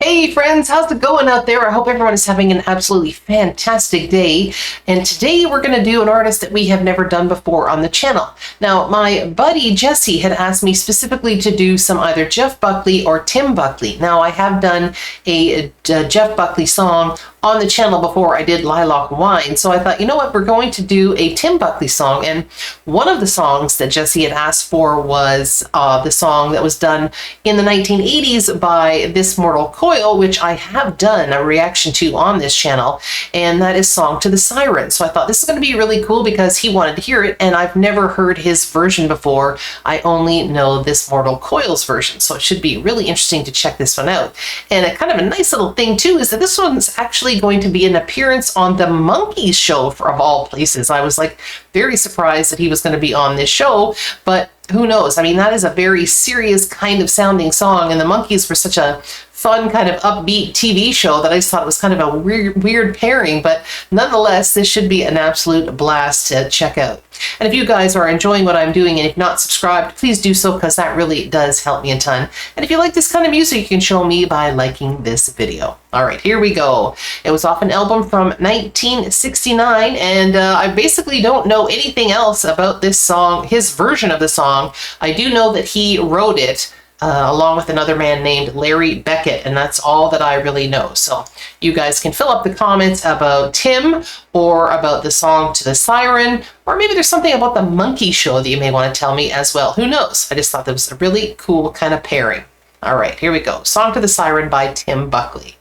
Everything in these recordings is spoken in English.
Hey friends, how's it going out there? I hope everyone is having an absolutely fantastic day. And today we're going to do an artist that we have never done before on the channel. Now, my buddy Jesse had asked me specifically to do some either Jeff Buckley or Tim Buckley. Now, I have done a Jeff Buckley song on the channel before. I did Lilac Wine. So I thought, you know what, we're going to do a Tim Buckley song. And one of the songs that Jesse had asked for was the song that was done in the 1980s by This Mortal Coil, which I have done a reaction to on this channel, and that is Song to the Siren. So I thought this is going to be really cool because he wanted to hear it, and I've never heard his version before. I only know This Mortal Coil's version, so it should be really interesting to check this one out. And a kind of a nice little thing too is that this one's actually going to be an appearance on the Monkees show, of all places. I was like very surprised that he was going to be on this show, but who knows? I mean, that is a very serious kind of sounding song, and the Monkees were such a fun kind of upbeat TV show that I just thought it was kind of a weird pairing, but nonetheless, this should be an absolute blast to check out. And if you guys are enjoying what I'm doing and if not subscribed, please do so because that really does help me a ton. And if you like this kind of music, you can show me by liking this video. All right, here we go. It was off an album from 1969, and I basically don't know anything else about this song, his version of the song. I do know that he wrote it along with another man named Larry Beckett, and that's all that I really know. So you guys can fill up the comments about Tim or about the Song to the Siren, or maybe there's something about the Monkey Show that you may want to tell me as well. Who knows? I just thought that was a really cool kind of pairing. All right, here we go. Song to the Siren by Tim Buckley.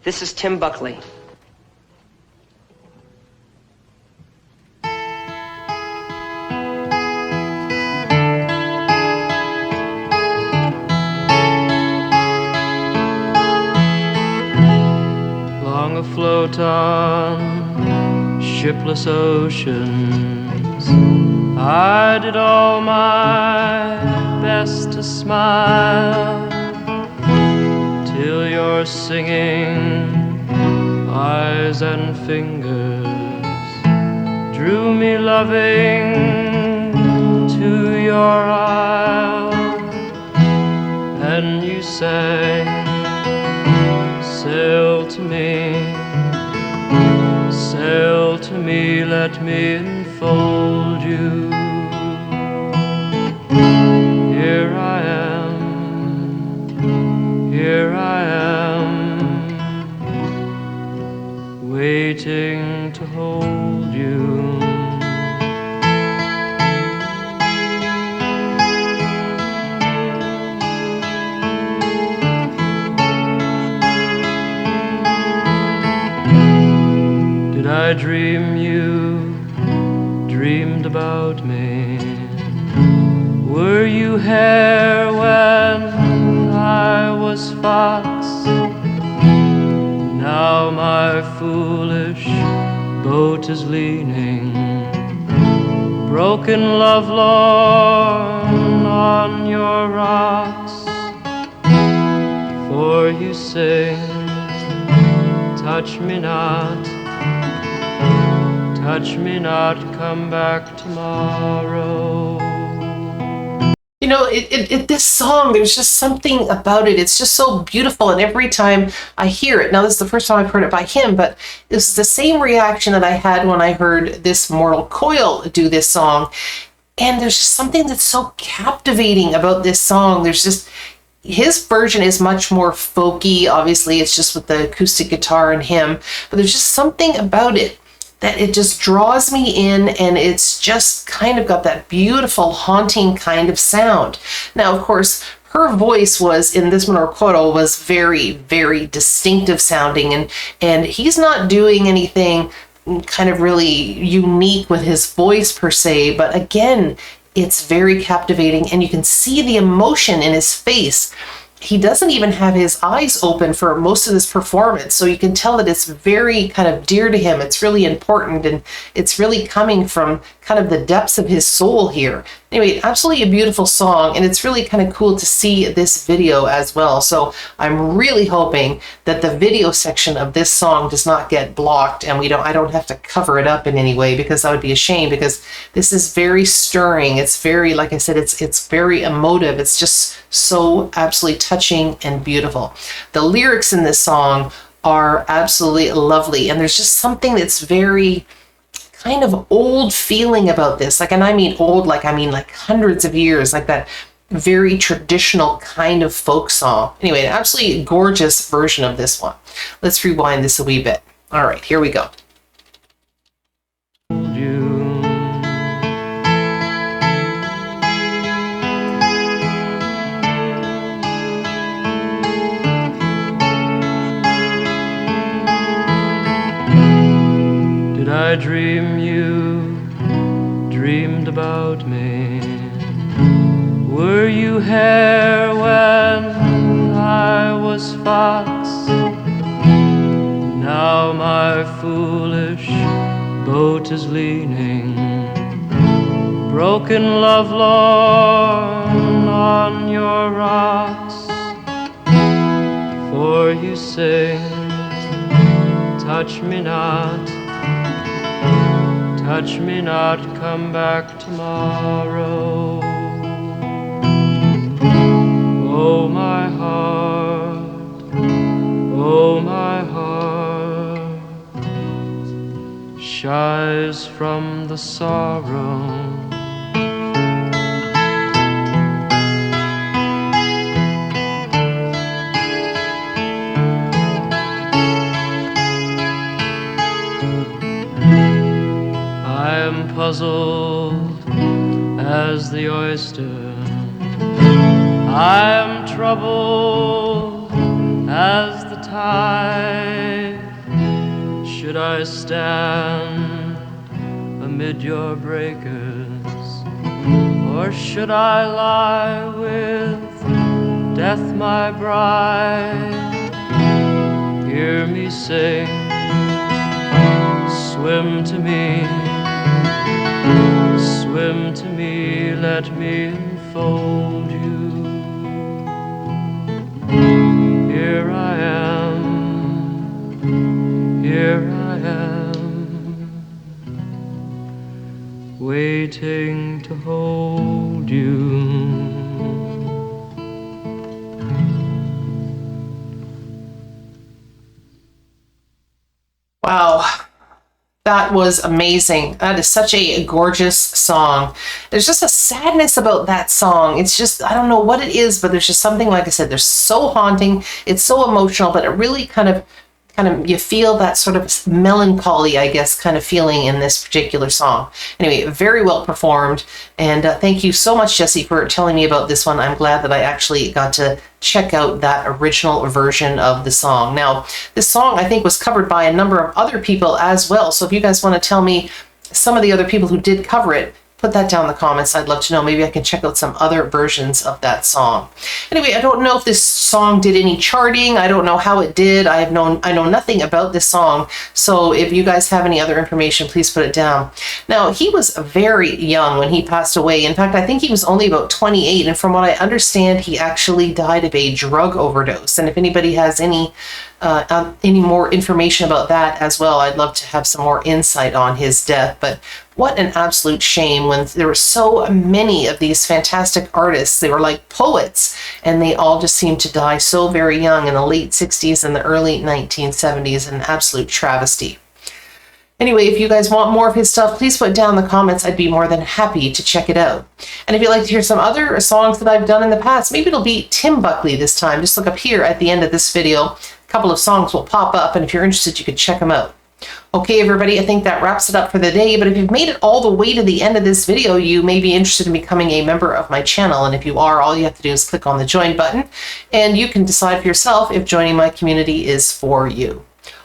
This is Tim Buckley. Long afloat on shipless oceans, I did all my best to smile, till your singing eyes and fingers drew me loving to your isle, and you sang, sail to me, let me enfold you. Here I am, waiting to hold you. Did I dream you dreamed about me? Were you hare when I was fox? Now my foolish boat is leaning, broken lovelorn on your rocks. For you sing, touch me not, come back tomorrow. You know, this song, there's just something about it. It's just so beautiful, and every time I hear it, now this is the first time I've heard it by him, but it's the same reaction that I had when I heard This Mortal Coil do this song. And there's just something that's so captivating about this song. There's just, his version is much more folky. Obviously, it's just with the acoustic guitar and him, but there's just something about it that it just draws me in, and it's just kind of got that beautiful, haunting kind of sound. Now, of course, her voice was, in This Mortal Coil, was very, very distinctive sounding, and he's not doing anything kind of really unique with his voice per se, but again, it's very captivating, and you can see the emotion in his face. He doesn't even have his eyes open for most of this performance, so you can tell that it's very kind of dear to him. It's really important, and it's really coming from kind of the depths of his soul here. Anyway, absolutely a beautiful song, and it's really kind of cool to see this video as well. So I'm really hoping that the video section of this song does not get blocked, and I don't have to cover it up in any way, because that would be a shame, because this is very stirring. It's very, like I said, it's very emotive. It's just so absolutely touching and beautiful. The lyrics in this song are absolutely lovely, and there's just something that's very kind of old feeling about this. Like, and I mean old, like I mean like hundreds of years, like that very traditional kind of folk song. Anyway, an absolutely gorgeous version of this one. Let's rewind this a wee bit. All right, here we go. Did I dream you dreamed about me? Were you here when I was fox? Now my foolish boat is leaning, broken lovelorn on your rocks. For you sing, touch me not, touch me not, come back tomorrow. Oh my heart, oh my heart, shies from the sorrow. I am puzzled as the oyster, I am troubled as the tide. Should I stand amid your breakers, or should I lie with death my bride? Hear me sing, swim to me, swim to me, let me enfold you. Here I am, here I am, waiting to hold you. Wow. That was amazing. That is such a gorgeous song. There's just a sadness about that song. It's just, I don't know what it is, but there's just something, like I said, they're so haunting. It's so emotional, but it really kind of, you feel that sort of melancholy, I guess, kind of feeling in this particular song. Anyway, very well performed. And thank you so much, Jesse, for telling me about this one. I'm glad that I actually got to check out that original version of the song. Now, this song, I think, was covered by a number of other people as well. So if you guys want to tell me some of the other people who did cover it, put that down in the comments. I'd love to know. Maybe I can check out some other versions of that song. Anyway, I don't know if this song did any charting. I don't know how it did. I know nothing about this song. So if you guys have any other information, please put it down. Now, he was very young when he passed away. In fact, I think he was only about 28. And from what I understand, he actually died of a drug overdose. And if anybody has any more information about that as well, I'd love to have some more insight on his death. But what an absolute shame, when there were so many of these fantastic artists. They were like poets, and they all just seemed to die so very young in the late 60s and the early 1970s. An absolute travesty. Anyway, if you guys want more of his stuff, please put it down in the comments. I'd be more than happy to check it out. And if you'd like to hear some other songs that I've done in the past, maybe it'll be Tim Buckley this time. Just look up here at the end of this video. A couple of songs will pop up, and if you're interested, you can check them out. Okay, everybody, I think that wraps it up for the day. But if you've made it all the way to the end of this video, you may be interested in becoming a member of my channel. And if you are, all you have to do is click on the join button, and you can decide for yourself if joining my community is for you.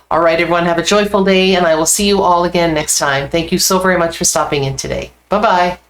All right, everyone, have a joyful day, and I will see you all again next time. Thank you so very much for stopping in today. Bye-bye.